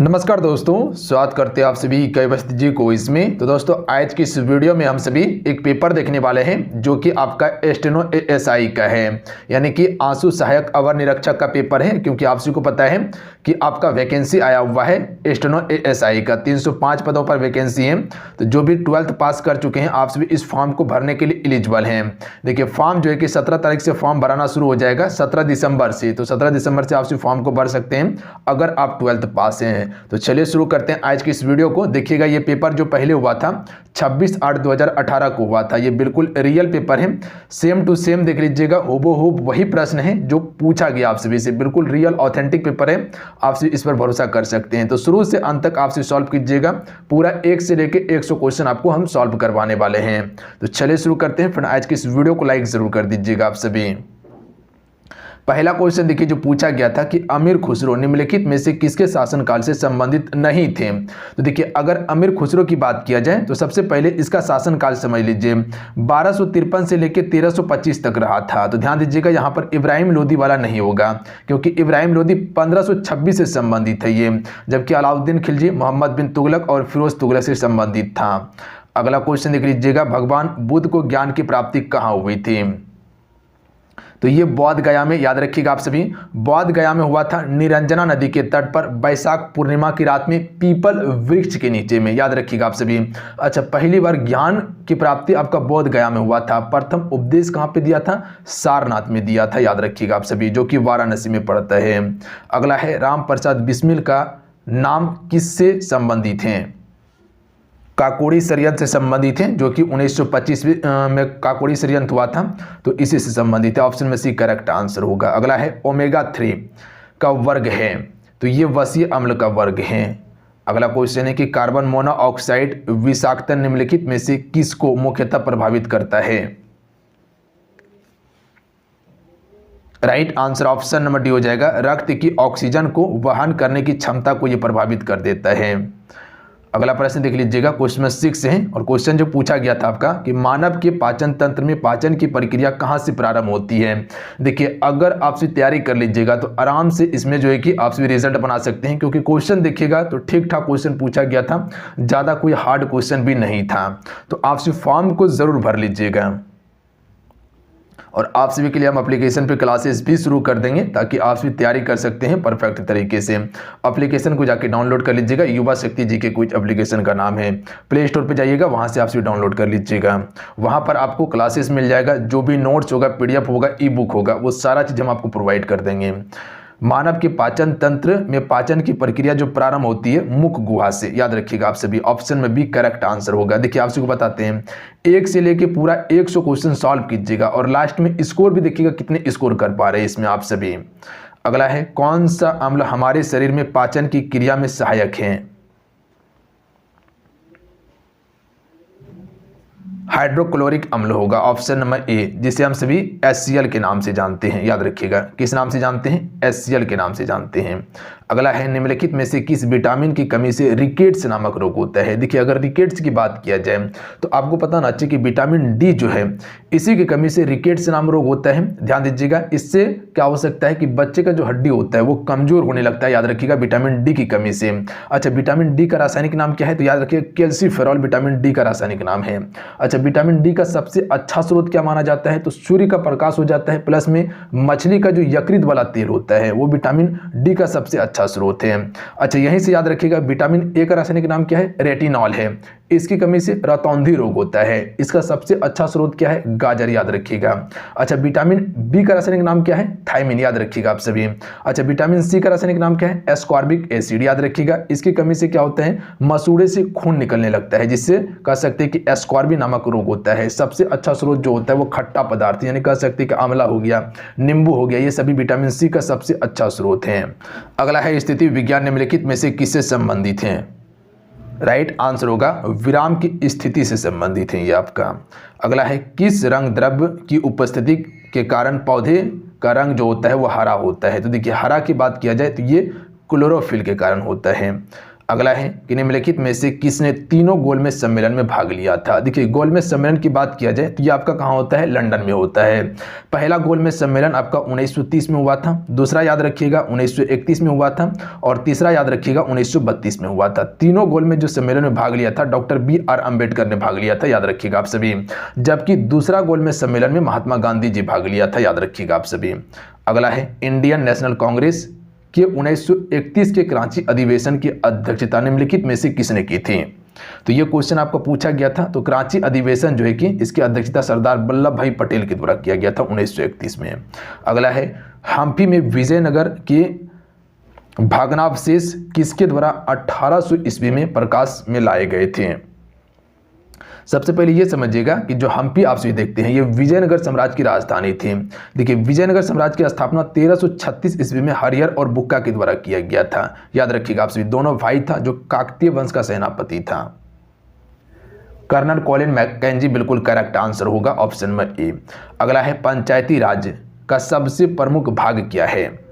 नमस्कार दोस्तों, स्वागत करते हैं आप सभी कैवस्त जी को इसमें। तो दोस्तों आज की इस वीडियो में हम सभी एक पेपर देखने वाले हैं जो कि आपका स्टेनो एएसआई का है, यानी कि आंसू सहायक अवर निरीक्षक का पेपर है। क्योंकि आप सभी को पता है कि आपका वैकेंसी आया हुआ है स्टेनो एएसआई का, 305 पदों पर वैकेंसी है। तो जो भी 12th पास कर चुके हैं आप सभी इस फॉर्म को भरने के लिए एलिजिबल हैं। देखिए फॉर्म जो है कि 17 तारीख से फॉर्म भराना शुरू हो जाएगा, 17 दिसंबर से। तो 17 दिसंबर से आप सभी फॉर्म को भर सकते हैं अगर आप 12th पास हैं। तो चलिए शुरू करते हैं आज की इस वीडियो को। देखिएगा ये पेपर जो पहले हुआ था 26/8/2018 को हुआ था, ये बिल्कुल रियल पेपर है, सेम टू सेम देख लीजिएगा, हूबहू वही प्रश्न है जो पूछा गया आप सभी से, बिल्कुल रियल ऑथेंटिक पेपर है, आप सभी इस पर भरोसा कर सकते हैं। तो शुरू से अंत तक आप सभी सॉल्व कीजिएगा, पूरा 1 से लेकर 100 क्वेश्चन आपको हम सॉल्व करवाने वाले हैं। तो चलिए शुरू करते हैं, फिर आज की इस वीडियो को लाइक जरूर कर दीजिएगा आप सभी। पहला क्वेश्चन देखिए जो पूछा गया था कि अमीर खुसरो निम्नलिखित में से किसके शासनकाल से संबंधित नहीं थे। तो देखिए अगर अमीर खुसरो की बात किया जाए तो सबसे पहले इसका शासनकाल समझ लीजिए 1253 से लेकर 1325 तक रहा था। तो ध्यान दीजिएगा यहाँ पर इब्राहिम लोदी वाला नहीं होगा, क्योंकि इब्राहिम लोदी 1526 से संबंधित है ये, जबकि अलाउद्दीन खिलजी मोहम्मद बिन तुगलक और फिरोज तुगलक से संबंधित था। अगला क्वेश्चन देख लीजिएगा, भगवान बुद्ध को ज्ञान की प्राप्ति कहाँ हुई थी। तो ये बौद्ध गया में, याद रखिएगा आप सभी, बौद्ध गया में हुआ था, निरंजना नदी के तट पर बैसाख पूर्णिमा की रात में पीपल वृक्ष के नीचे में, याद रखिएगा आप सभी। अच्छा, पहली बार ज्ञान की प्राप्ति आपका बौद्ध गया में हुआ था। प्रथम उपदेश कहाँ पे दिया था? सारनाथ में दिया था, याद रखिएगा आप सभी, जो कि वाराणसी में पड़ता है। अगला है, राम प्रसाद बिस्मिल का नाम किससे संबंधित है? काकोड़ी षड्यंत्र से संबंधित है, जो कि 1925 में काकोड़ी षड्यंत्र हुआ था, तो इसी से संबंधित है। ऑप्शन में सी करेक्ट आंसर होगा। अगला है, ओमेगा 3 का वर्ग है, तो ये वसीय अम्ल का वर्ग है। अगला क्वेश्चन है कि कार्बन मोनोऑक्साइड विषाक्तता निम्नलिखित में से किसको मुख्यतः प्रभावित करता है? Right answer option number D हो जाएगा, रक्त की ऑक्सीजन को वहन करने की क्षमता को यह प्रभावित कर देता है। अगला प्रश्न देख लीजिएगा, क्वेश्चन 6 है, और क्वेश्चन जो पूछा गया था आपका कि मानव के पाचन तंत्र में पाचन की प्रक्रिया कहां से प्रारंभ होती है। देखिए अगर आपसे तैयारी कर लीजिएगा तो आराम से इसमें जो है कि आप भी रिजल्ट बना सकते हैं, क्योंकि क्वेश्चन देखिएगा तो ठीक ठाक क्वेश्चन पूछा गया था, ज़्यादा कोई हार्ड क्वेश्चन भी नहीं था। तो आप फॉर्म को ज़रूर भर लीजिएगा, और आप सभी के लिए हम एप्लीकेशन पे क्लासेस भी शुरू कर देंगे ताकि आप सभी तैयारी कर सकते हैं परफेक्ट तरीके से। एप्लीकेशन को जाके डाउनलोड कर लीजिएगा, युवा शक्ति जी के कुछ एप्लीकेशन का नाम है, प्ले स्टोर पे जाइएगा, वहाँ से आप सभी डाउनलोड कर लीजिएगा। वहाँ पर आपको क्लासेस मिल जाएगा, जो भी नोट्स होगा, PDF होगा, ई बुक होगा, वो सारा चीज़ हम आपको प्रोवाइड कर देंगे। मानव के पाचन तंत्र में पाचन की प्रक्रिया जो प्रारंभ होती है मुख गुहा से, याद रखिएगा आप सभी, ऑप्शन में भी करेक्ट आंसर होगा। देखिए आप सबको बताते हैं, 1 से लेके पूरा 100 क्वेश्चन सॉल्व कीजिएगा, और लास्ट में स्कोर भी देखिएगा कितने स्कोर कर पा रहे हैं इसमें आप सभी। अगला है, कौन सा अम्ल हमारे शरीर में पाचन की क्रिया में सहायक है? हाइड्रोक्लोरिक अम्ल होगा, ऑप्शन नंबर ए, जिसे हम सभी HCl के नाम से जानते हैं। याद रखिएगा किस नाम से जानते हैं? HCl के नाम से जानते हैं। अगला है, निम्नलिखित में से किस विटामिन की कमी से रिकेट्स नामक रोग होता है? देखिए अगर रिकेट्स की बात किया जाए तो आपको पता होना चाहिए कि विटामिन डी जो है इसी की कमी से रिकेट्स नाम रोग होता है। ध्यान दीजिएगा, इससे क्या हो सकता है कि बच्चे का जो हड्डी होता है वो कमजोर होने लगता है, याद रखिएगा विटामिन डी की कमी से। अच्छा, विटामिन डी का रासायनिक नाम क्या है? तो याद रखिए कैल्सीफेरॉल विटामिन डी का रासायनिक नाम है। अच्छा, विटामिन डी का सबसे अच्छा स्रोत क्या माना जाता है? तो सूर्य का प्रकाश हो जाता है, प्लस में मछली का जो यकृत वाला तेल होता है वो विटामिन डी का सबसे अच्छा स्रोत है। अच्छा, यहीं से याद रखिएगा विटामिन ए का रासायनिक नाम क्या है? रेटिनॉल है, इसकी कमी से रतौंधी रोग होता है, इसका सबसे अच्छा स्रोत क्या है? गाजर, याद रखिएगा। अच्छा, विटामिन बी का रासायनिक नाम क्या है? थायमिन, याद रखिएगा आप सभी। अच्छा, विटामिन सी का रासायनिक नाम क्या है? एस्कॉर्बिक एसिड, याद रखिएगा, इसकी कमी से क्या होता है? मसूड़े से खून निकलने लगता है, जिससे कह सकते हैं कि एस्कॉर्बी नामक रोग होता है। सबसे अच्छा स्रोत जो होता है वो खट्टा पदार्थ, यानी कह सकते हैं कि आंवला हो गया, नींबू हो गया, ये सभी विटामिन सी का सबसे अच्छा स्रोत है। अगला है, स्थिति विज्ञान निम्नलिखित में से किससे संबंधित है? राइट आंसर होगा विराम की स्थिति से संबंधित है ये आपका। अगला है, किस रंग द्रव्य की उपस्थिति के कारण पौधे का रंग जो होता है वो हरा होता है? तो देखिए हरा की बात किया जाए तो ये क्लोरोफिल के कारण होता है। अगला है कि निम्नलिखित में से किसने तीनों गोलमेज सम्मेलन में भाग लिया था। देखिए गोलमेज सम्मेलन की बात किया जाए तो ये आपका कहाँ होता है, लंदन में होता है। पहला गोलमेज सम्मेलन आपका 1930 में हुआ था, दूसरा याद रखिएगा 1931 में हुआ था, और तीसरा याद रखिएगा 1932 में हुआ था। तीनों गोलमेज जो सम्मेलन में भाग लिया था डॉक्टर BR अम्बेडकर ने भाग लिया था, याद रखिएगा आप सभी। जबकि दूसरा गोलमेज सम्मेलन में महात्मा गांधी जी भाग लिया था, याद रखिएगा आप सभी। अगला है इंडियन नेशनल कांग्रेस कि 1931 के कराची अधिवेशन की अध्यक्षता निम्नलिखित में से किसने की थी। तो ये क्वेश्चन आपको पूछा गया था। तो कराची अधिवेशन जो है कि इसकी अध्यक्षता सरदार वल्लभ भाई पटेल के द्वारा किया गया था 1931 में। अगला है हम्पी में विजयनगर के भग्नावशेष किसके द्वारा 1800 ईस्वी में प्रकाश में लाए गए थे। सबसे पहले ये समझिएगा कि जो हम्पी आप सभी देखते हैं ये विजयनगर साम्राज्य की राजधानी थी। देखिए विजयनगर साम्राज्य की स्थापना 1336 ईस्वी में हरिहर और बुक्का के द्वारा किया गया था, याद रखिएगा आप सभी। दोनों भाई था जो काकतीय वंश का सेनापति था। कर्नल कॉलिन मैकेंजी बिल्कुल करेक्ट आंसर होगा, ऑप्शन नंबर ए। अगला है पंचायती राज का सबसे प्रमुख भाग क्या है।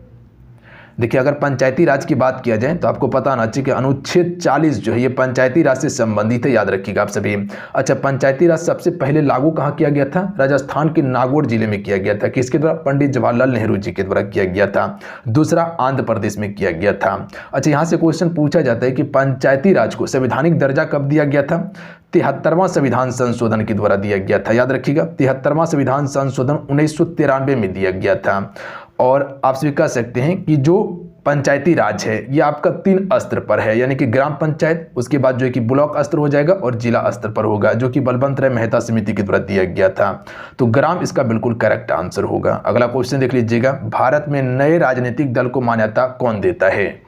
देखिए अगर पंचायती राज की बात किया जाए तो आपको पता होना चाहिए कि अनुच्छेद 40 जो है ये पंचायती राज से संबंधित है, याद रखिएगा आप सभी। अच्छा पंचायती राज सबसे पहले लागू कहाँ किया गया था, राजस्थान के नागौर जिले में किया गया था। किसके द्वारा, पंडित जवाहरलाल नेहरू जी के द्वारा किया गया था। दूसरा आंध्र प्रदेश में किया गया था। अच्छा यहाँ से क्वेश्चन पूछा जाता है कि पंचायती राज को संवैधानिक दर्जा कब दिया गया था। 73वां संविधान संशोधन के द्वारा दिया गया था, याद रखिएगा। 73वां संविधान संशोधन 1993 में दिया गया था। और आप सभी कह सकते हैं कि जो पंचायती राज है ये आपका 3 स्तर पर है, यानी कि ग्राम पंचायत, उसके बाद जो है कि ब्लॉक स्तर हो जाएगा और जिला स्तर पर होगा, जो कि बलवंत राय मेहता समिति के द्वारा दिया गया था। तो ग्राम इसका बिल्कुल करेक्ट आंसर होगा। अगला क्वेश्चन देख लीजिएगा, भारत में नए राजनीतिक दल को मान्यता कौन देता है।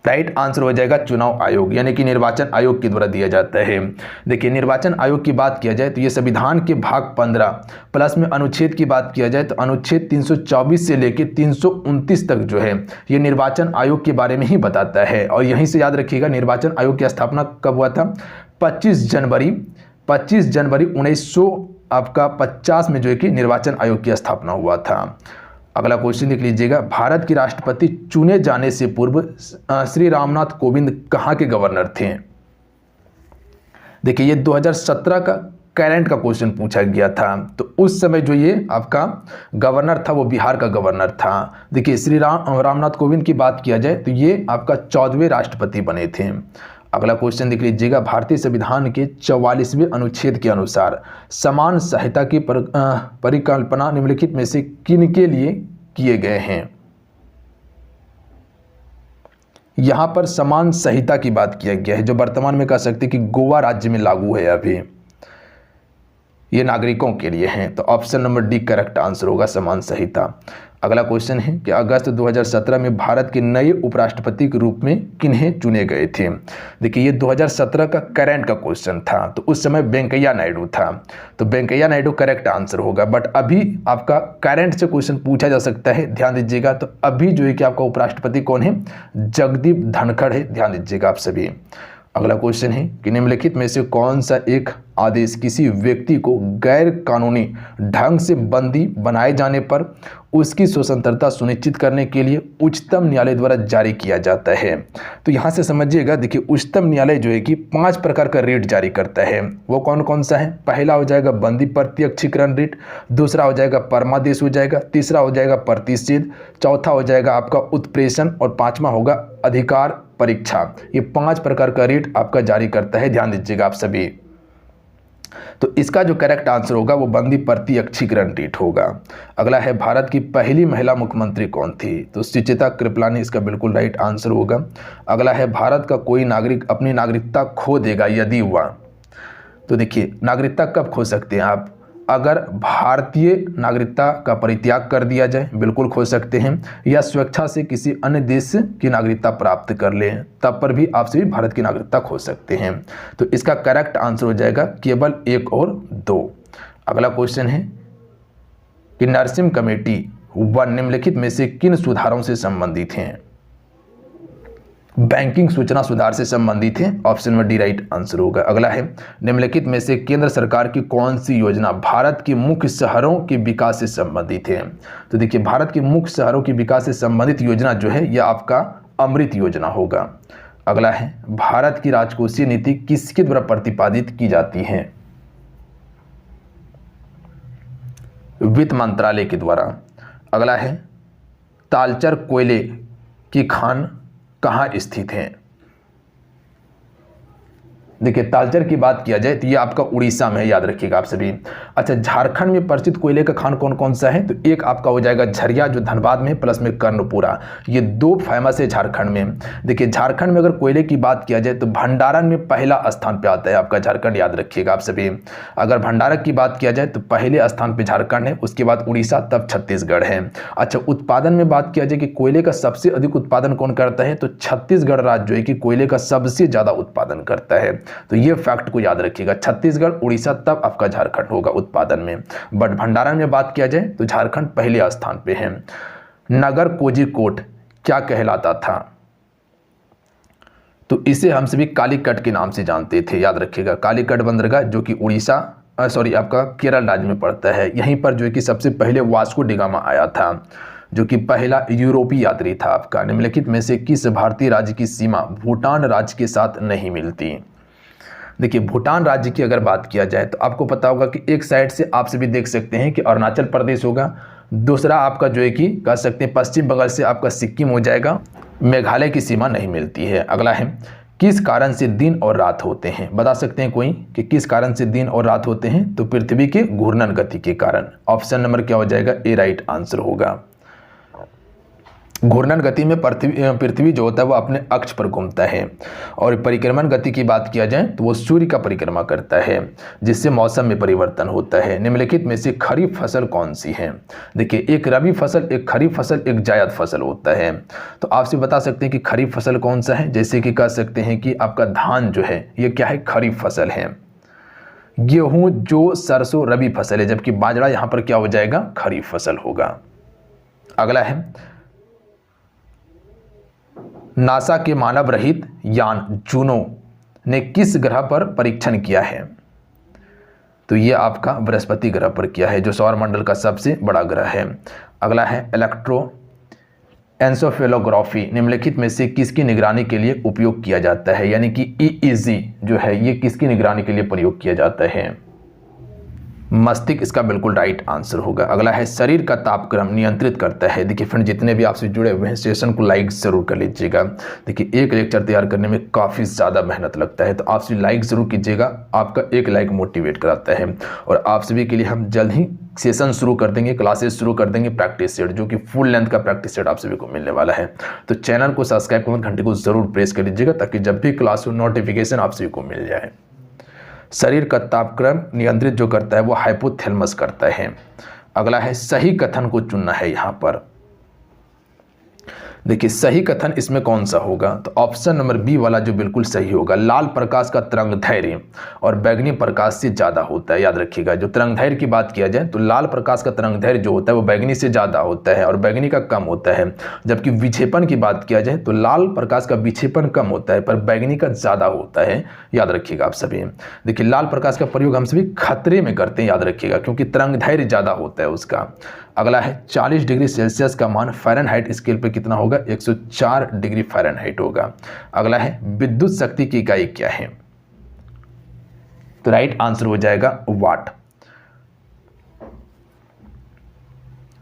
राइट आंसर हो जाएगा चुनाव आयोग, यानी कि निर्वाचन आयोग के द्वारा दिया जाता है। देखिए निर्वाचन आयोग की बात किया जाए तो ये संविधान के भाग 15 प्लस में अनुच्छेद की बात किया जाए तो अनुच्छेद 324 से लेकर 329 तक जो है ये निर्वाचन आयोग के बारे में ही बताता है। और यहीं से याद रखिएगा निर्वाचन आयोग की स्थापना कब हुआ था, 25 जनवरी 1950 में जो है कि निर्वाचन आयोग की स्थापना हुआ था। अगला क्वेश्चन देख लीजिएगा, भारत के राष्ट्रपति चुने जाने से पूर्व श्री रामनाथ कोविंद कहाँ के गवर्नर थे। देखिए ये 2017 का करंट का क्वेश्चन पूछा गया था। तो उस समय जो ये आपका गवर्नर था वो बिहार का गवर्नर था। देखिए श्री रामनाथ कोविंद की बात किया जाए तो ये आपका 14वें राष्ट्रपति बने थे। अगला क्वेश्चन देख लीजिएगा, भारतीय संविधान के 44वें अनुच्छेद के अनुसार समान सहायता की परिकल्पना निम्नलिखित में से किन के लिए किए गए हैं। यहां पर समान संहिता की बात किया गया है, जो वर्तमान में कह सकते हैं कि गोवा राज्य में लागू है अभी, ये नागरिकों के लिए हैं। तो option number D correct answer होगा, समान संहिता। अगला क्वेश्चन है कि अगस्त 2017 में भारत के नए उपराष्ट्रपति के रूप में किन्हें चुने गए थे। देखिए ये 2017 का करंट का क्वेश्चन था, तो उस समय वेंकैया नायडू था। तो वेंकैया नायडू करेक्ट आंसर होगा। बट अभी आपका करंट से क्वेश्चन पूछा जा सकता है, ध्यान दीजिएगा। तो अभी जो है कि आपका उपराष्ट्रपति कौन है, जगदीप धनखड़ है, ध्यान दीजिएगा आप सभी। अगला क्वेश्चन है कि निम्नलिखित में से कौन सा एक आदेश किसी व्यक्ति को गैर कानूनी ढंग से बंदी बनाए जाने पर उसकी स्वतंत्रता सुनिश्चित करने के लिए उच्चतम न्यायालय द्वारा जारी किया जाता है। तो यहाँ से समझिएगा, देखिए उच्चतम न्यायालय जो है कि 5 प्रकार का रिट जारी करता है। वो कौन कौन सा है, पहला हो जाएगा बंदी प्रत्यक्षीकरण रिट, दूसरा हो जाएगा परमादेश हो जाएगा, तीसरा हो जाएगा प्रतिषेध, चौथा हो जाएगा आपका उत्प्रेषण और 5वां होगा अधिकार परीक्षा। ये 5 प्रकार का रिट आपका जारी करता है, ध्यान दीजिएगा आप सभी। तो इसका जो करेक्ट आंसर होगा वो बंदी प्रत्यक्षीकरण रिट होगा। अगला है भारत की पहली महिला मुख्यमंत्री कौन थी। तो सुचेता कृपलानी इसका बिल्कुल राइट आंसर होगा। अगला है भारत का कोई नागरिक अपनी नागरिकता खो देगा यदि हुआ। तो देखिए नागरिकता कब खो सकते हैं आप, अगर भारतीय नागरिकता का परित्याग कर दिया जाए बिल्कुल खो सकते हैं, या स्वेच्छा से किसी अन्य देश की नागरिकता प्राप्त कर लें तब पर भी आप सभी भारत की नागरिकता खो सकते हैं। तो इसका करेक्ट आंसर हो जाएगा केवल 1 और 2। अगला क्वेश्चन है कि नरसिम्हा कमेटी व निम्नलिखित में से किन सुधारों से संबंधित हैं। बैंकिंग सूचना सुधार से संबंधित है, ऑप्शन में डी राइट आंसर होगा। अगला है निम्नलिखित में से केंद्र सरकार की कौन सी योजना भारत के मुख्य शहरों के विकास से संबंधित है। तो देखिए भारत के मुख्य शहरों के विकास से संबंधित योजना जो है यह आपका अमृत योजना होगा। अगला है भारत की राजकोषीय नीति किसके द्वारा प्रतिपादित की जाती है? वित्त मंत्रालय के द्वारा। अगला है तालचर कोयले की खान कहाँ स्थित है? देखिए तालचर की बात किया जाए तो ये आपका उड़ीसा में है, याद रखिएगा आप सभी। अच्छा, झारखंड में प्रसिद्ध कोयले का खान कौन कौन सा है? तो एक आपका हो जाएगा झरिया जो धनबाद में, प्लस में कर्णपुरा, ये दो फेमस है झारखंड में। देखिए झारखंड में अगर कोयले की बात किया जाए तो भंडारण में पहला स्थान पे आता है आपका झारखंड, याद रखिएगा आप सभी। अगर भंडारक की बात किया जाए तो पहले स्थान पर झारखंड है, उसके बाद उड़ीसा, तब छत्तीसगढ़ है। अच्छा, उत्पादन में बात किया जाए कि कोयले का सबसे अधिक उत्पादन कौन करता है? तो छत्तीसगढ़ राज्य जो है कि कोयले का सबसे ज्यादा उत्पादन करता है। तो ये फैक्ट को याद रखिएगा, छत्तीसगढ़, उड़ीसा, तब आपका झारखंड होगा उत्पादन में। बट भंडारण में बात किया जाए तो झारखंड पहले स्थान पे है। नगर कोझिकोड क्या कहलाता था? तो इसे हम सभी कालीकट के नाम से जानते थे, याद रखिएगा। कालीकट बंदरगाह जो कि उड़ीसा आपका केरल राज्य में पड़ता है। यहीं पर जो है कि सबसे पहले वास्को डिगामा आया था, जो कि पहला यूरोपीय यात्री था आपका। निम्नलिखित में से किस भारतीय राज्य की सीमा भूटान राज्य के साथ नहीं मिलती? देखिए भूटान राज्य की अगर बात किया जाए तो आपको पता होगा कि एक साइड से आप सभी देख सकते हैं कि अरुणाचल प्रदेश होगा, दूसरा आपका जो है कि कह सकते हैं पश्चिम बंगाल से आपका सिक्किम हो जाएगा, मेघालय की सीमा नहीं मिलती है। अगला है किस कारण से दिन और रात होते हैं? बता सकते हैं कोई कि किस कारण से दिन और रात होते हैं? तो पृथ्वी के घूर्णन गति के कारण। ऑप्शन नंबर क्या हो जाएगा? ए राइट आंसर होगा। घूर्णन गति में पृथ्वी जो होता है वो अपने अक्ष पर घूमता है। और परिक्रमण गति की बात किया जाए तो वो सूर्य का परिक्रमा करता है, जिससे मौसम में परिवर्तन होता है। निम्नलिखित में से खरीफ फसल कौन सी है? देखिए एक रबी फसल, एक खरीफ फसल, एक जायद फसल होता है। तो आपसे बता सकते हैं कि खरीफ फसल कौन सा है? जैसे कि कह सकते हैं कि आपका धान जो है ये क्या है? खरीफ फसल है। गेहूं, जौ, सरसों रबी फसल है, जबकि बाजरा यहाँ पर क्या हो जाएगा? खरीफ फसल होगा। अगला है नासा के मानव रहित यान जूनो ने किस ग्रह पर परीक्षण किया है? तो ये आपका बृहस्पति ग्रह पर किया है, जो सौरमंडल का सबसे बड़ा ग्रह है। अगला है इलेक्ट्रो एंसेफेलोग्राफी निम्नलिखित में से किसकी निगरानी के लिए उपयोग किया जाता है? यानी कि EEG जो है ये किसकी निगरानी के लिए प्रयोग किया जाता है? मस्तिष्क इसका बिल्कुल राइट आंसर होगा। अगला है शरीर का तापक्रम नियंत्रित करता है। देखिए फ्रेंड जितने भी आपसे जुड़े हुए हैं सेशन को लाइक जरूर कर लीजिएगा। देखिए एक लेक्चर तैयार करने में काफ़ी ज़्यादा मेहनत लगता है, तो आप सभी लाइक ज़रूर कीजिएगा। आपका एक लाइक मोटिवेट कराता है। और आप सभी के लिए हम जल्द ही सेशन शुरू कर देंगे, क्लासेस शुरू कर देंगे, प्रैक्टिस सेट जो कि फुल लेंथ का प्रैक्टिस सेट आप सभी को मिलने वाला है। तो चैनल को सब्सक्राइब कर घंटे को जरूर प्रेस कर लीजिएगा, ताकि जब भी क्लास हो नोटिफिकेशन आप सभी को मिल जाए। शरीर का तापक्रम नियंत्रित जो करता है वो हाइपोथैलेमस करता है। अगला है सही कथन को चुनना है। यहाँ पर देखिए सही कथन इसमें कौन सा होगा? तो ऑप्शन नंबर बी वाला जो बिल्कुल सही होगा। लाल प्रकाश का तरंग दैर्घ्य और बैगनी प्रकाश से ज़्यादा होता है। याद रखिएगा जो तरंग दैर्घ्य की बात किया जाए तो लाल प्रकाश का तरंग दैर्घ्य जो होता है वो बैगनी से ज़्यादा होता है और बैगनी का कम होता है। जबकि विक्षेपण की बात किया जाए तो लाल प्रकाश का विक्षेपण कम होता है पर बैगनी का ज़्यादा होता है। याद रखिएगा आप सभी। देखिए लाल प्रकाश का प्रयोग हम सभी खतरे में करते हैं, याद रखिएगा, क्योंकि तरंग दैर्घ्य ज़्यादा होता है उसका। अगला है 40 डिग्री सेल्सियस का मान फ़ारेनहाइट स्केल पर कितना होगा? 104 डिग्री फ़ारेनहाइट होगा। अगला है विद्युत शक्ति की इकाई क्या है? तो राइट आंसर हो जाएगा वाट।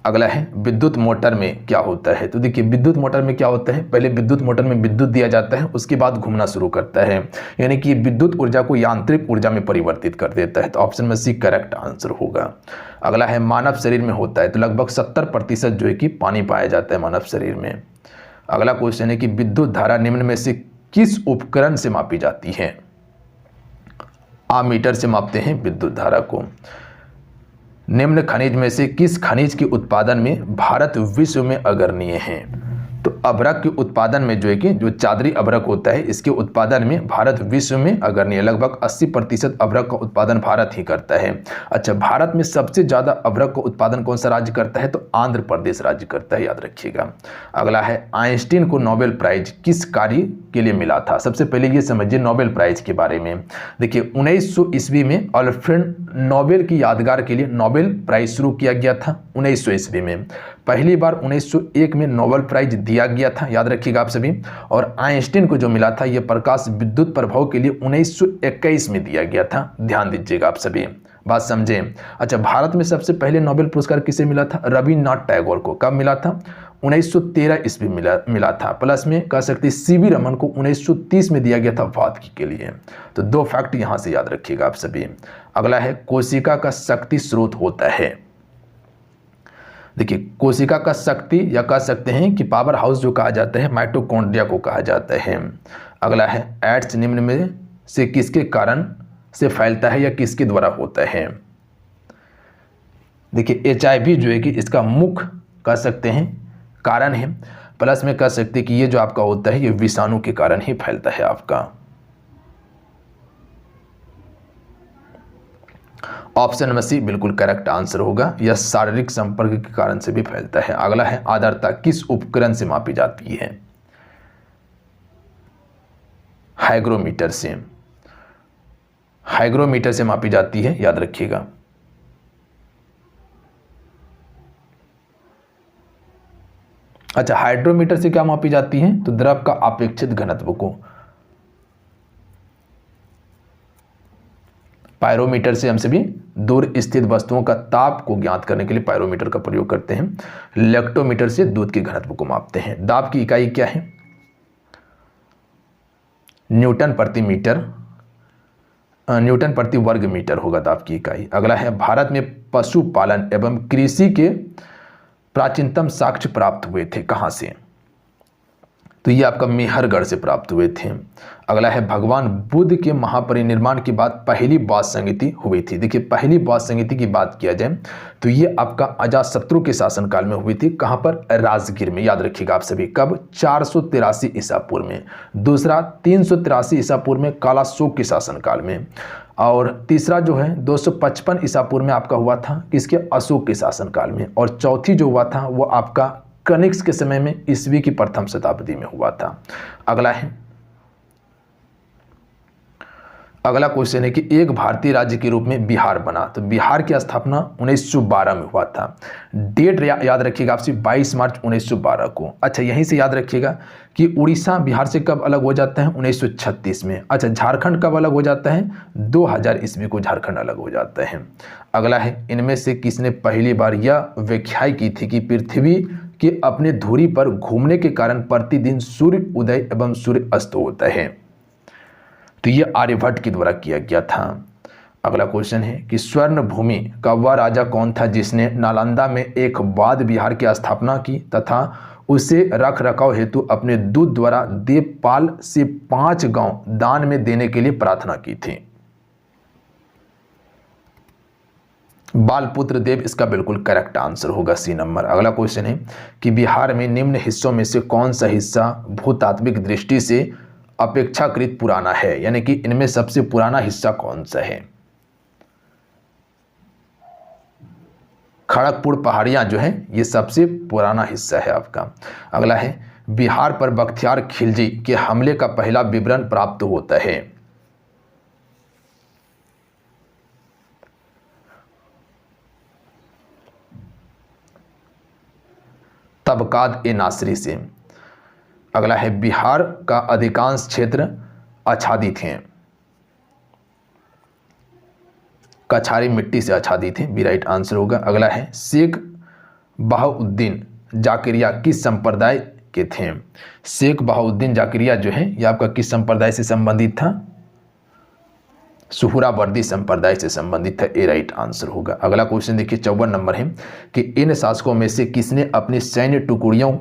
अगला है विद्युत मोटर में क्या होता है? तो देखिए विद्युत मोटर में क्या होता है? पहले विद्युत मोटर में विद्युत दिया जाता है, उसके बाद घूमना शुरू करता है, यानी कि विद्युत ऊर्जा को यांत्रिक ऊर्जा में परिवर्तित कर देता है। तो ऑप्शन में सी करेक्ट आंसर होगा। अगला है मानव शरीर में होता है तो लगभग 70% जो है कि पानी पाया जाता है मानव शरीर में। अगला क्वेश्चन है कि विद्युत धारा निम्न में से किस उपकरण से मापी जाती है? आमीटर से मापते हैं विद्युत धारा को। निम्न खनिज में से किस खनिज के उत्पादन में भारत विश्व में अग्रणीय है? तो अभ्रक के उत्पादन में जो है कि जो चादरी अभ्रक होता है इसके उत्पादन में भारत विश्व में अग्रणीय, लगभग 80% अभ्रक का उत्पादन भारत ही करता है। अच्छा, भारत में सबसे ज़्यादा अभ्रक का उत्पादन कौन सा राज्य करता है? तो आंध्र प्रदेश राज्य करता है, याद रखिएगा। अगला है आइंस्टीन को नोबेल प्राइज किस कार्य के लिए मिला था? सबसे पहले ये समझिए नोबेल प्राइज के बारे में। देखिए 1900 ईस्वी में अल्फ्रेड नोबेल की यादगार के लिए नोबेल प्राइज शुरू किया गया था 1900 ईस्वी में। पहली बार 1901 में नोबेल प्राइज दिया गया था, याद रखिएगा आप सभी। और आइंस्टीन को जो मिला था ये प्रकाश विद्युत प्रभाव के लिए 1921 में दिया गया था, ध्यान दीजिएगा आप सभी, बात समझें। अच्छा, भारत में सबसे पहले नोबेल पुरस्कार किसे मिला था? रविन्द्रनाथ टैगोर को। कब मिला था? 1913 ईस्वी मिला था। प्लस में कह सकते सीवी रमन को 1930 में दिया गया था वादकी के लिए। तो 2 फैक्ट यहां से याद रखिएगा आप सभी। अगला है कोशिका का शक्ति स्रोत होता है। देखिए, कोशिका का शक्ति या कह सकते हैं कि पावर हाउस जो कहा जाता है माइटोकॉन्ड्रिया को कहा जाता है। अगला है एड्स निम्न में से किसके कारण से फैलता है या किसके द्वारा होता है? देखिए, HIV जो है कि इसका मुख्य कह सकते हैं कारण है। प्लस में कह सकते हैं कि ये जो आपका होता है ये विषाणु के कारण ही फैलता है आपका। ऑप्शन नंबर सी बिल्कुल करेक्ट आंसर होगा। यह शारीरिक संपर्क के कारण से भी फैलता है। अगला है आर्द्रता किस उपकरण से मापी जाती है? हाइग्रोमीटर से। हाइग्रोमीटर से मापी जाती है, याद रखिएगा। अच्छा, हाइड्रोमीटर से क्या मापी जाती है? तो द्रव का अपेक्षित घनत्व को। पायरोमीटर से हम सभी दूर स्थित वस्तुओं का ताप को ज्ञात करने के लिए पायरोमीटर का प्रयोग करते हैं। लेक्टोमीटर से दूध के घनत्व को मापते हैं। दाब की इकाई क्या है? न्यूटन प्रति मीटर, न्यूटन प्रति वर्ग मीटर होगा दाब की इकाई। अगला है भारत में पशुपालन एवं कृषि के प्राचीनतम साक्ष्य प्राप्त हुए थे, कहां से? तो ये आपका मेहरगढ़ से प्राप्त हुए थे। अगला है भगवान बुद्ध के महापरिनिर्वाण के बाद पहली बौद्ध संहिता हुई थी। देखिए, पहली बौद्ध संहिता की बात किया जाए तो ये आपका अजातशत्रु के शासनकाल में हुई थी। कहां पर? राजगीर में, याद रखिएगा आप सभी। कब? 483 ईसा पूर्व में। दूसरा 383 ईसा पूर्व में कालाशोक के शासनकाल में। और तीसरा जो है 255 ईसा पूर्व में आपका हुआ था किसके? अशोक के शासनकाल में। और चौथी जो हुआ था वो आपका कनिष्क के समय में ईस्वी की प्रथम शताब्दी में हुआ था। अगला क्वेश्चन है कि एक भारतीय राज्य के रूप में बिहार बना। तो बिहार की स्थापना 1912 में हुआ था। डेट याद रखिएगा आपसे 22 मार्च 1912 को। अच्छा, यहीं से याद रखिएगा कि उड़ीसा बिहार से कब अलग हो जाता है? 1936 में। अच्छा, झारखंड कब अलग हो जाता है? 2000 ईस्वी को झारखंड अलग हो जाता है। अगला है इनमें से किसने पहली बार यह व्याख्या की थी कि पृथ्वी के अपने धुरी पर घूमने के कारण प्रतिदिन सूर्य उदय एवं सूर्य अस्त होता है? तो ये आर्यभट्ट के द्वारा किया गया था। अगला क्वेश्चन है कि स्वर्ण भूमि का वह राजा कौन था जिसने नालंदा में एक बौद्ध विहार की स्थापना की तथा उसे रख रखाव हेतु अपने दूत द्वारा देवपाल से 5 गांव दान में देने के लिए प्रार्थना की थी? बालपुत्र देव इसका बिल्कुल करेक्ट आंसर होगा, सी नंबर। अगला क्वेश्चन है कि बिहार में निम्न हिस्सों में से कौन सा हिस्सा भूतात्विक दृष्टि से अपेक्षाकृत पुराना है? यानी कि इनमें सबसे पुराना हिस्सा कौन सा है? खड़गपुर पहाड़ियां जो है ये सबसे पुराना हिस्सा है आपका। अगला है बिहार पर बख्तियार खिलजी के हमले का पहला विवरण प्राप्त होता है? तबकात ए नासरी से। अगला है बिहार का अधिकांश क्षेत्र आच्छादित हैं, कछारी मिट्टी से आच्छादित हैं, बी राइट आंसर होगा। अगला है शेख बहाउद्दीन जाकिरिया किस संप्रदाय के थे? शेख बहाउद्दीन जाकिरिया जो है यह आपका किस संप्रदाय से संबंधित था? सुहरावर्दी संप्रदाय से संबंधित है, ए राइट आंसर होगा। अगला क्वेश्चन देखिए 54 नंबर है कि इन शासकों में से किसने अपनी सैन्य टुकड़ियों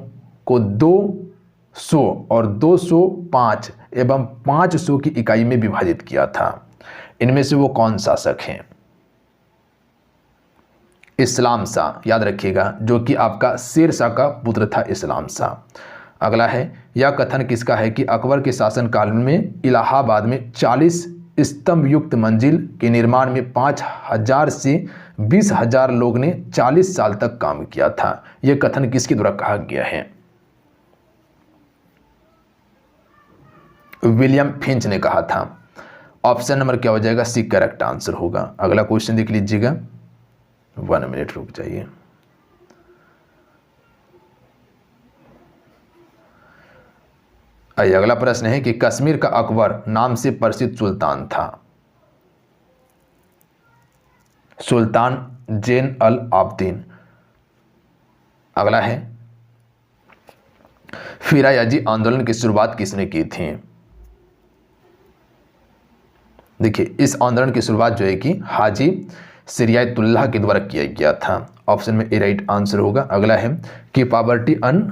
को 200 और 205 एवं 500 की इकाई में विभाजित किया था? इनमें से वो कौन शासक हैं? इस्लाम शाह, याद रखिएगा, जो कि आपका शेर शाह का पुत्र था इस्लाम शाह। अगला है यह कथन किसका है कि अकबर के शासनकाल में इलाहाबाद में 40 स्तंभ युक्त मंजिल के निर्माण में 5000 से 20,000 लोग ने 40 साल तक काम किया था? यह कथन किसके द्वारा कहा गया है? विलियम फिंच ने कहा था। ऑप्शन नंबर क्या हो जाएगा? सी करेक्ट आंसर होगा। अगला क्वेश्चन देख लीजिएगा, 1 मिनट रुक जाइए। आइए अगला प्रश्न है कि कश्मीर का अकबर नाम से प्रसिद्ध सुल्तान था। सुल्तान जैन अल आब्दीन। अगला है फिरायाजी आंदोलन की शुरुआत किसने की थी। देखिए इस आंदोलन की शुरुआत जो है कि हाजी सिरियातुल्लाह के द्वारा किया गया था। ऑप्शन में ए राइट आंसर होगा। अगला है कि poverty un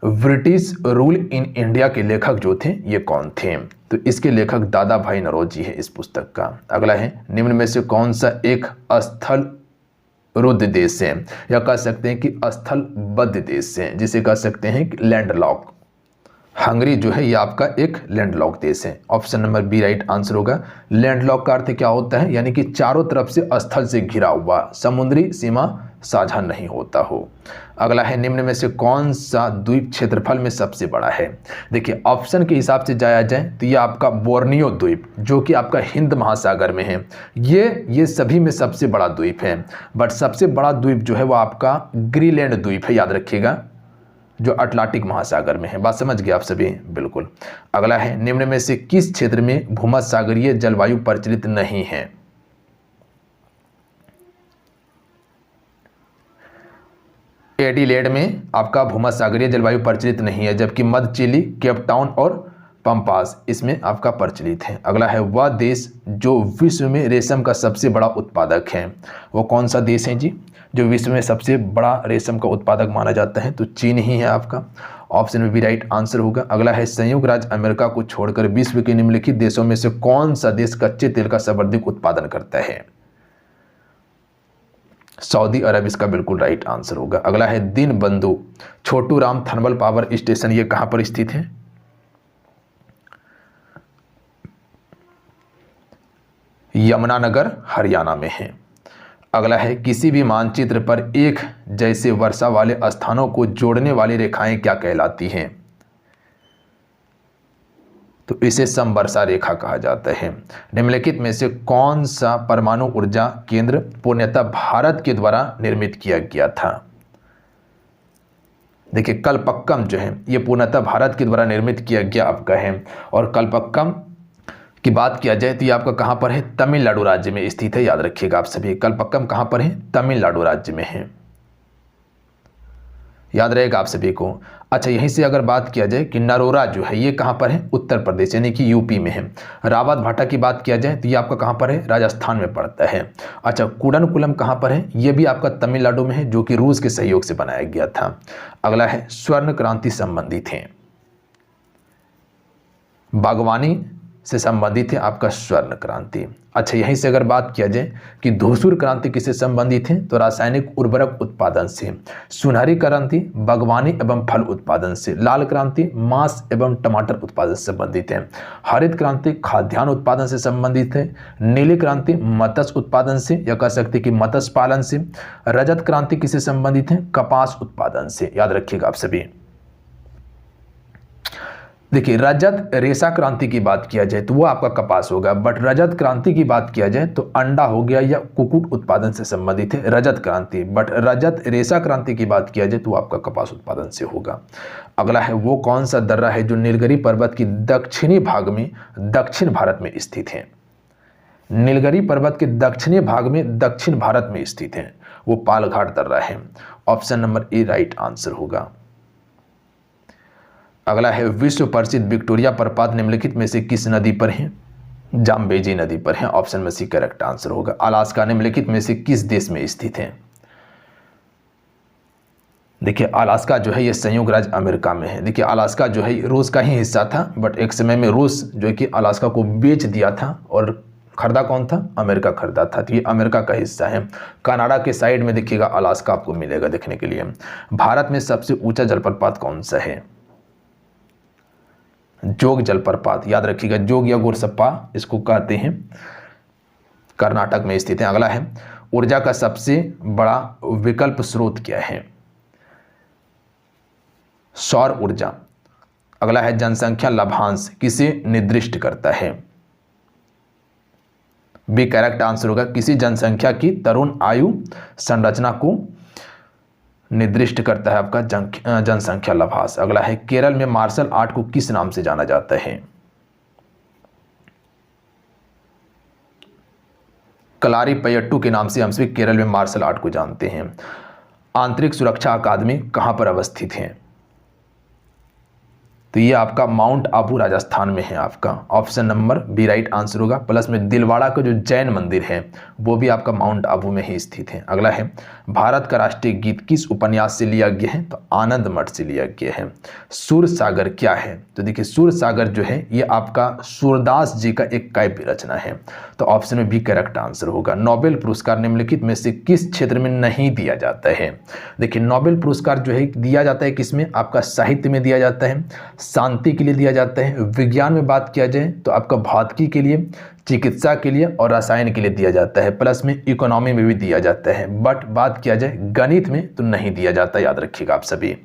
British rule in India के लेखक जो थे ये कौन थे। तो इसके लेखक दादा भाई नौरोजी है इस पुस्तक का। अगला है निम्न में से कौन सा एक स्थल रुद्ध देश है, या कह सकते हैं कि स्थलबद्ध देश है, जिसे कह सकते हैं कि लैंडलॉक। हंगरी जो है ये आपका एक लैंडलॉक देश है। Option number B right answer होगा। लैंडलॉक का अर्थ क्या होता है, यानी कि चारों तरफ से स्थल से घिरा हुआ, समुद्री सीमा साझा नहीं होता हो। अगला है निम्न में से कौन सा द्वीप क्षेत्रफल में सबसे बड़ा है। देखिए ऑप्शन के हिसाब से जाया जाए तो ये आपका बोर्नियो द्वीप जो कि आपका हिंद महासागर में है, ये सभी में सबसे बड़ा द्वीप है। बट सबसे बड़ा द्वीप जो है वो आपका ग्रीनलैंड द्वीप है, याद रखिएगा, जो अटलांटिक महासागर में है। बात समझ गए आप सभी, बिल्कुल। अगला है निम्न में से किस क्षेत्र में भूमध्यसागरीय जलवायु प्रचलित नहीं है। एडिलेड में आपका भूमध्यसागरीय जलवायु प्रचलित नहीं है, जबकि मध्य चिली, केप टाउन और पंपास इसमें आपका प्रचलित है। अगला है वह देश जो विश्व में रेशम का सबसे बड़ा उत्पादक है, वो कौन सा देश है जी जो विश्व में सबसे बड़ा रेशम का उत्पादक माना जाता है। तो चीन ही है आपका। ऑप्शन में भी राइट आंसर होगा। अगला है संयुक्त राज्य अमेरिका को छोड़कर विश्व के निम्नलिखित देशों में से कौन सा देश कच्चे तेल का सर्वाधिक उत्पादन करता है। सऊदी अरब इसका बिल्कुल राइट आंसर होगा। अगला है Deenbandhu Chhotu Ram thermal power station, ये कहां पर स्थित है। यमुनानगर हरियाणा में है। अगला है किसी भी मानचित्र पर एक जैसे वर्षा वाले स्थानों को जोड़ने वाली रेखाएं क्या कहलाती हैं। तो इसे समवर्षा रेखा कहा जाता है। निम्नलिखित में से कौन सा परमाणु ऊर्जा केंद्र पूर्णतः भारत के द्वारा निर्मित किया गया था। देखिए कलपक्कम जो है ये पूर्णतः भारत के द्वारा निर्मित किया गया आपका है। और कलपक्कम की बात किया जाए तो ये आपका कहां पर है, तमिलनाडु राज्य में स्थित है, याद रखिएगा आप सभी। कलपक्कम कहां पर है, तमिलनाडु राज्य में है, याद रहेगा आप सभी को। अच्छा यहीं से अगर बात किया जाए कि नरोरा जो है ये कहां पर है, उत्तर प्रदेश यानी कि यूपी में है। रावत भाटा की बात किया जाए तो ये आपका कहां पर है, राजस्थान में पड़ता है। अच्छा कुडनकुलम कहां पर है, ये भी आपका तमिलनाडु में है, जो कि रूस के सहयोग से बनाया गया था। अगला है स्वर्ण क्रांति संबंधित है, बागवानी से संबंधित है आपका स्वर्ण क्रांति। अच्छा यहीं से अगर बात किया जाए कि धूसर क्रांति किससे संबंधित है, तो रासायनिक उर्वरक उत्पादन से। सुनहरी क्रांति बागवानी एवं फल उत्पादन से। लाल क्रांति मांस एवं टमाटर उत्पादन से संबंधित है। हरित क्रांति खाद्यान्न उत्पादन से संबंधित है। नीली क्रांति मत्स्य उत्पादन से, या कह सकते कि मत्स्य पालन से। रजत क्रांति किससे संबंधित है, कपास उत्पादन से, याद रखिएगा आप सभी। देखिए रजत रेशा क्रांति की बात किया जाए तो वो आपका कपास होगा, बट रजत क्रांति की बात किया जाए तो अंडा हो गया या कुक्कुट उत्पादन से संबंधित है रजत क्रांति। बट रजत रेशा क्रांति की बात किया जाए तो वो आपका कपास उत्पादन से होगा। अगला है वो कौन सा दर्रा है जो नीलगिरी पर्वत की दक्षिणी भाग में दक्षिण भारत में स्थित है। नीलगिरी पर्वत के दक्षिणी भाग में दक्षिण भारत में स्थित है, वो पालघाट दर्रा है। Option number A right answer होगा। अगला है विश्व प्रसिद्ध विक्टोरिया प्रपात निम्नलिखित में से किस नदी पर है, जाम्बेजी नदी पर है। ऑप्शन में सी करेक्ट आंसर होगा। अलास्का निम्नलिखित में से किस देश में स्थित है। देखिए अलास्का जो है ये संयुक्त राज्य अमेरिका में है। देखिए अलास्का जो है रूस का ही हिस्सा था, बट एक समय में रूस जो है कि अलास्का को बेच दिया था और खरीदा कौन था, अमेरिका खरीदा था, तो ये अमेरिका का हिस्सा है। कनाडा के साइड में देखिएगा अलास्का आपको मिलेगा देखने के लिए। भारत में सबसे ऊंचा जलप्रपात कौन सा है, जोग जलप्रपात, याद रखिएगा। जोग या गोरसप्पा इसको कहते हैं, कर्नाटक में स्थित है। अगला है ऊर्जा का सबसे बड़ा विकल्प स्रोत क्या है, सौर ऊर्जा। अगला है जनसंख्या लाभांश किसे निर्दिष्ट करता है, बी करेक्ट आंसर होगा। किसी जनसंख्या की तरुण आयु संरचना को निर्दिष्ट करता है आपका जनसंख्या लाभांश। अगला है केरल में मार्शल आर्ट को किस नाम से जाना जाता है? कलारीपयट्टू के नाम से हम सभी केरल में मार्शल आर्ट को जानते हैं। आंतरिक सुरक्षा अकादमी कहां पर अवस्थित है? तो ये आपका माउंट आबू राजस्थान में है। आपका option number B right answer होगा। प्लस में दिलवाड़ा का जो जैन मंदिर है वो भी आपका माउंट आबू में ही स्थित है। अगला है भारत का राष्ट्रीय गीत किस उपन्यास से लिया गया है? तो आनंद मठ से लिया गया है। सूर सागर क्या है? तो देखिए सूर सागर जो है ये आपका सूरदास जी का एक काव्य रचना है। तो ऑप्शन में बी करेक्ट आंसर होगा। नोबेल पुरस्कार निम्नलिखित में से किस क्षेत्र में नहीं दिया जाता है? देखिए नोबेल पुरस्कार जो है दिया जाता है किसमें? आपका साहित्य में दिया जाता है, शांति के लिए दिया जाता है, विज्ञान में बात किया जाए तो आपका भौतिकी के लिए, चिकित्सा के लिए और रसायन के लिए दिया जाता है। प्लस में इकोनॉमी में भी दिया जाता है। बट बात किया जाए गणित में तो नहीं दिया जाता, याद रखिएगा आप सभी।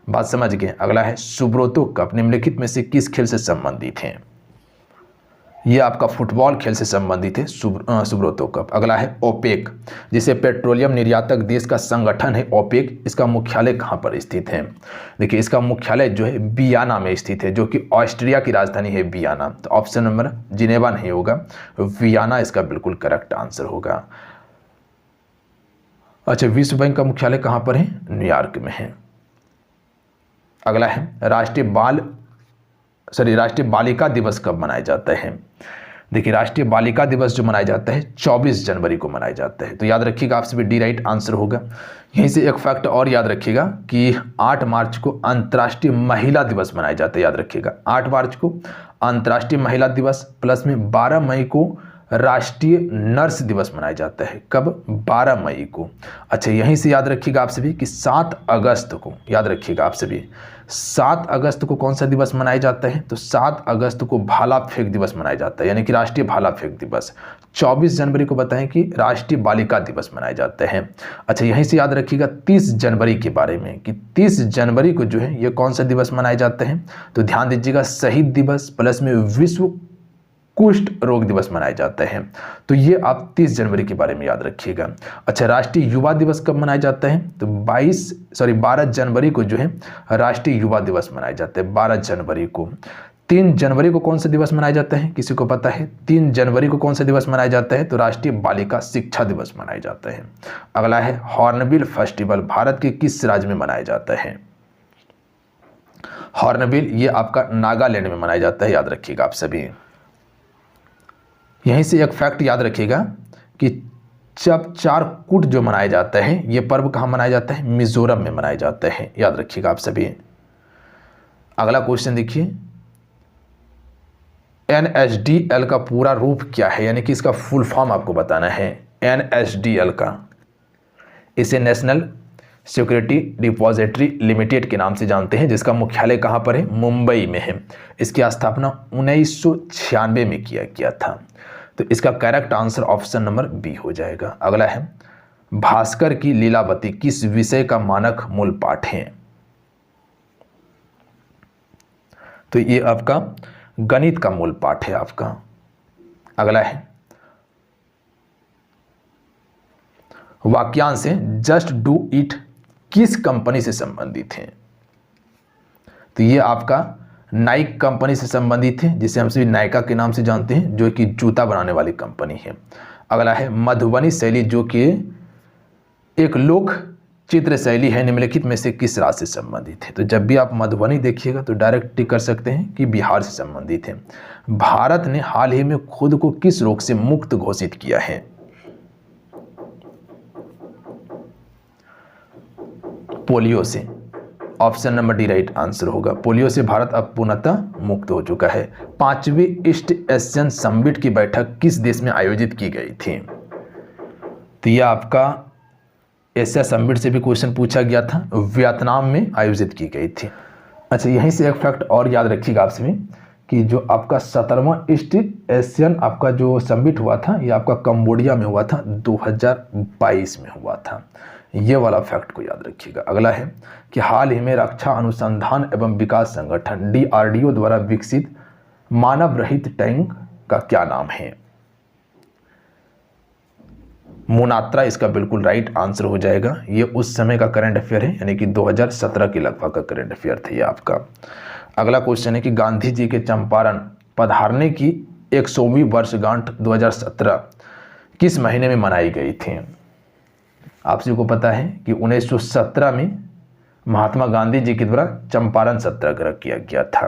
बात समझ गए। अगला है सुब्रतो कप निम्नलिखित में से किस खेल से संबंधित है? यह आपका फुटबॉल खेल से संबंधित है सुब्रतो कप। अगला है ओपेक, जिसे पेट्रोलियम निर्यातक देश का संगठन है ओपेक, इसका मुख्यालय कहां पर स्थित है? देखिए इसका मुख्यालय जो है वियना में स्थित है, जो कि ऑस्ट्रिया की राजधानी है वियना। तो ऑप्शन नंबर जिनेवा नहीं होगा, वियना इसका बिल्कुल करेक्ट आंसर होगा। अच्छा विश्व बैंक का मुख्यालय कहां पर है? न्यूयॉर्क में है। अगला है राष्ट्रीय बालिका दिवस कब मनाया जाता है? देखिए राष्ट्रीय बालिका दिवस जो मनाया जाता है 24 जनवरी को मनाया जाता है। तो याद रखिएगा आपसे भी डी राइट आंसर होगा। यहीं से एक फैक्ट और याद रखिएगा कि 8 मार्च को अंतर्राष्ट्रीय महिला दिवस मनाया जाता है। याद रखिएगा 8 मार्च को अंतर्राष्ट्रीय महिला दिवस, प्लस में 12 मई को राष्ट्रीय नर्स दिवस मनाया जाता है। कब? 12 मई को। अच्छा यहीं से याद रखिएगा आप सभी कि 7 अगस्त को, याद रखिएगा आप सभी 7 अगस्त को कौन सा दिवस मनाया जाता है? तो 7 अगस्त को भाला फेंक दिवस मनाया जाता है, यानी कि राष्ट्रीय भाला फेंक दिवस। 24 जनवरी को बताएं कि राष्ट्रीय बालिका दिवस मनाए जाते हैं। अच्छा यहीं से याद रखिएगा 30 जनवरी के बारे में कि 30 जनवरी को जो है ये कौन सा दिवस मनाए जाते हैं? तो ध्यान दीजिएगा शहीद दिवस, प्लस में विश्व कुष्ठ रोग दिवस मनाए जाते हैं। तो ये आप 30 जनवरी के बारे में याद रखिएगा। अच्छा राष्ट्रीय युवा दिवस कब मनाया जाता है? तो 12 जनवरी को जो है राष्ट्रीय युवा दिवस मनाया जाता है, 12 जनवरी को। 3 जनवरी को कौन सा दिवस मनाया जाता है? किसी को पता है 3 जनवरी को कौन सा दिवस मनाया जाता है? तो राष्ट्रीय बालिका शिक्षा दिवस मनाया जाता है। अगला है हॉर्नबिल फेस्टिवल भारत के किस राज्य में मनाया जाता है? हॉर्नबिल ये आपका नागालैंड में मनाया जाता है, याद रखिएगा आप सभी। यहीं से एक फैक्ट याद रखिएगा कि जब चारकूट जो मनाया जाता है ये पर्व कहाँ मनाया जाता है? मिजोरम में मनाया जाता है, याद रखिएगा आप सभी। अगला क्वेश्चन देखिए NSDL का पूरा रूप क्या है, यानी कि इसका फुल फॉर्म आपको बताना है। NSDL का, इसे नेशनल सिक्योरिटी डिपॉजिटरी लिमिटेड के नाम से जानते हैं, जिसका मुख्यालय कहाँ पर है? मुंबई में है। इसकी स्थापना 1996 में किया गया था। तो इसका correct answer option number B हो जाएगा। अगला है भास्कर की लीलावती किस विषय का मानक मूल पाठ है? तो ये आपका गणित का मूल पाठ है आपका। अगला है वाक्यांश से जस्ट डू इट किस कंपनी से संबंधित है? तो ये आपका नाइक कंपनी से संबंधित है, जिसे हम सभी नायका के नाम से जानते हैं, जो कि जूता बनाने वाली कंपनी है। अगला है मधुबनी शैली जो कि एक लोक चित्र शैली है, निम्नलिखित में से किस राज्य से संबंधित है? तो जब भी आप मधुबनी देखिएगा तो डायरेक्ट टिक कर सकते हैं कि बिहार से संबंधित है। भारत ने हाल ही में खुद को किस रोग से मुक्त घोषित किया है? पोलियो से। Option number D right answer होगा। पोलियो से भारत अब पूर्णतः मुक्त हो चुका है। 5वीं ईस्ट एशियन समिट की बैठक किस देश में आयोजित की गई थी? तो यह आपका एशिया समिट से भी क्वेश्चन पूछा गया था, वियतनाम में आयोजित की गई थी। अच्छा यहीं से एक फैक्ट और याद रखिएगा आपसे भी कि जो आपका 17वां ईस्ट एशियन आपका जो समिट हुआ था ये आपका कंबोडिया में हुआ था, 2022 में हुआ था। ये वाला फैक्ट को याद रखिएगा। अगला है कि हाल ही में रक्षा अनुसंधान एवं विकास संगठन DRDO द्वारा विकसित मानव रहित टैंक का क्या नाम है? मुनात्रा इसका बिल्कुल राइट आंसर हो जाएगा। ये उस समय का करंट अफेयर है, यानी कि 2017 के लगभग का करंट अफेयर था ये आपका। अगला क्वेश्चन है कि गांधी जी के चंपारण पधारने की 100वीं वर्षगांठ 2017 किस महीने में मनाई गई थी। आप सभी को पता है कि 1917 में महात्मा गांधी जी के द्वारा चंपारण सत्याग्रह किया गया था।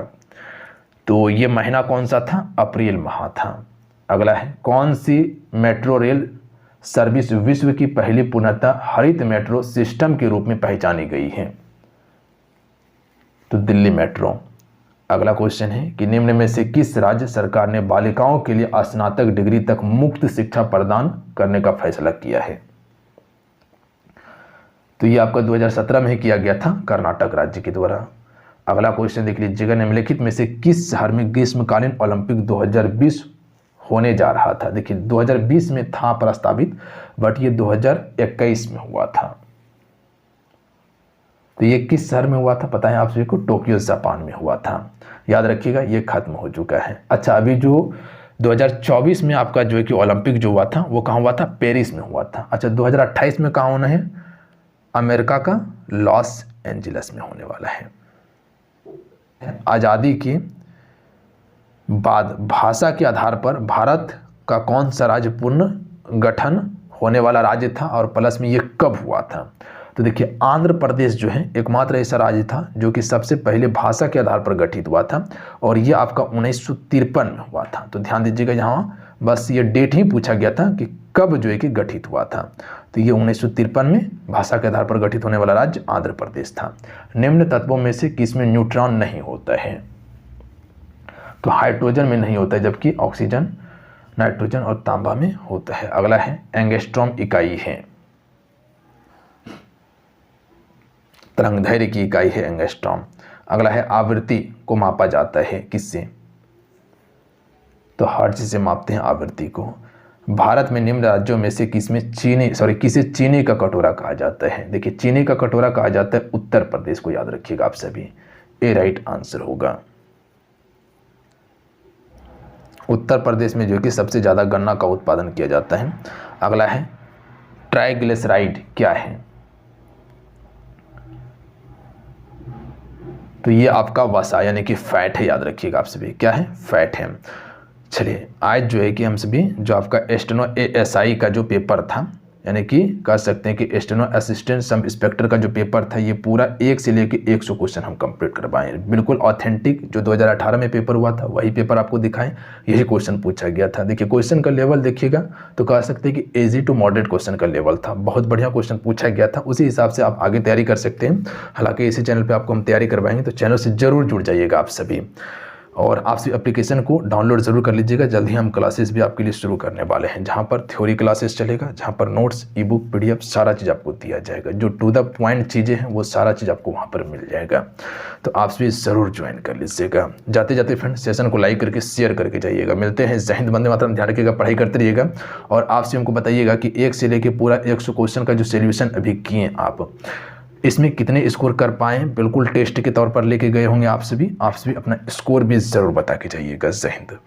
तो ये महीना कौन सा था? अप्रैल माह था। अगला है कौन सी मेट्रो रेल सर्विस विश्व की पहली पूर्णतः हरित मेट्रो सिस्टम के रूप में पहचानी गई है? तो दिल्ली मेट्रो। अगला क्वेश्चन है कि निम्न में से किस राज्य सरकार ने बालिकाओं के लिए स्नातक डिग्री तक मुफ्त शिक्षा प्रदान करने का फैसला किया है? तो ये आपका 2017 में ही किया गया था, कर्नाटक राज्य के द्वारा। अगला क्वेश्चन देख लीजिएगा, निम्नलिखित में से किस शहर में ग्रीष्मकालीन ओलंपिक 2020 होने जा रहा था? देखिए 2020 में था प्रस्तावित, बट ये 2021 में हुआ था। तो ये किस शहर में हुआ था पता है आप सभी को? टोक्यो जापान में हुआ था। याद रखिएगा ये खत्म हो चुका है। अच्छा, अभी जो 2024 में आपका जो है कि ओलंपिक जो हुआ था वो कहाँ हुआ था? पेरिस में हुआ था। अच्छा, 2028 में कहाँ होना है? अमेरिका का लॉस एंजलिस में होने वाला है। आज़ादी के बाद भाषा के आधार पर भारत का कौन सा राज्य पूर्ण गठन होने वाला राज्य था, और प्लस में ये कब हुआ था? तो देखिए आंध्र प्रदेश जो है एकमात्र ऐसा राज्य था जो कि सबसे पहले भाषा के आधार पर गठित हुआ था, और ये आपका 1953 में हुआ था। तो ध्यान दीजिएगा, यहाँ बस ये डेट ही पूछा गया था कि कब जो है कि गठित हुआ था। तो ये 1953 में भाषा के आधार पर गठित होने वाला राज्य आंध्र प्रदेश था। निम्न तत्वों में से किसमें न्यूट्रॉन नहीं होता है? तो हाइड्रोजन में नहीं होता है, जबकि ऑक्सीजन, नाइट्रोजन और तांबा में होता है। अगला है एंगस्ट्रॉम इकाई है, तरंगदैर्घ्य की इकाई है एंगस्ट्रॉम। अगला है आवृत्ति को मापा जाता है किससे? तो हर्ट्ज से मापते हैं आवृत्ति को। भारत में निम्न राज्यों में से किसे चीनी का कटोरा कहा जाता है? देखिए चीनी का कटोरा कहा जाता है उत्तर प्रदेश को, याद रखिएगा आप सभी। ए राइट आंसर होगा। उत्तर प्रदेश में जो कि सबसे ज़्यादा गन्ना का उत्पादन किया जाता है। अगला है ट्राइग्लिसराइड क्या है? तो ये आपका वसा यानी कि फैट है, याद रखिएगा आप सभी। क्या है? फैट है। चलिए आज जो है कि हम सभी जो आपका स्टेनो एएसआई का जो पेपर था, यानी कि कह सकते हैं कि स्टेनो असिस्टेंट सब इंस्पेक्टर का जो पेपर था, ये पूरा 1 से लेकर 100 क्वेश्चन हम कंप्लीट करवाएं। बिल्कुल ऑथेंटिक जो 2018 में पेपर हुआ था वही पेपर आपको दिखाएं, यही क्वेश्चन पूछा गया था। देखिए क्वेश्चन का लेवल देखिएगा तो कह सकते हैं कि इजी टू मॉडरेट क्वेश्चन का लेवल था। बहुत बढ़िया क्वेश्चन पूछा गया था, उसी हिसाब से आप आगे तैयारी कर सकते हैं। हालांकि इसी चैनल पर आपको हम तैयारी करवाएंगे, तो चैनल से जरूर जुड़ जाइएगा आप सभी। और आप सभी एप्लीकेशन को डाउनलोड ज़रूर कर लीजिएगा। जल्दी हम क्लासेस भी आपके लिए शुरू करने वाले हैं, जहां पर थ्योरी क्लासेस चलेगा, जहां पर नोट्स, ई बुक, पीडीएफ सारा चीज़ आपको दिया जाएगा। जो टू द पॉइंट चीज़ें हैं वो सारा चीज़ आपको वहां पर मिल जाएगा। तो आप सभी ज़रूर ज्वाइन कर लीजिएगा। जाते जाते फ्रेंड सेशन को लाइक करके शेयर करके जाइएगा। मिलते हैं। जय हिंद, वंदे मातरम। ध्यान रखिएगा, पढ़ाई करते रहिएगा। और आप सभी हमको बताइएगा कि 1 से लेकर पूरा 100 क्वेश्चन का जो सोल्यूशन अभी किए आप, इसमें कितने स्कोर कर पाए? बिल्कुल टेस्ट के तौर पर लेके गए होंगे आप सभी अपना स्कोर भी ज़रूर बता के जाइएगा। जय हिंद।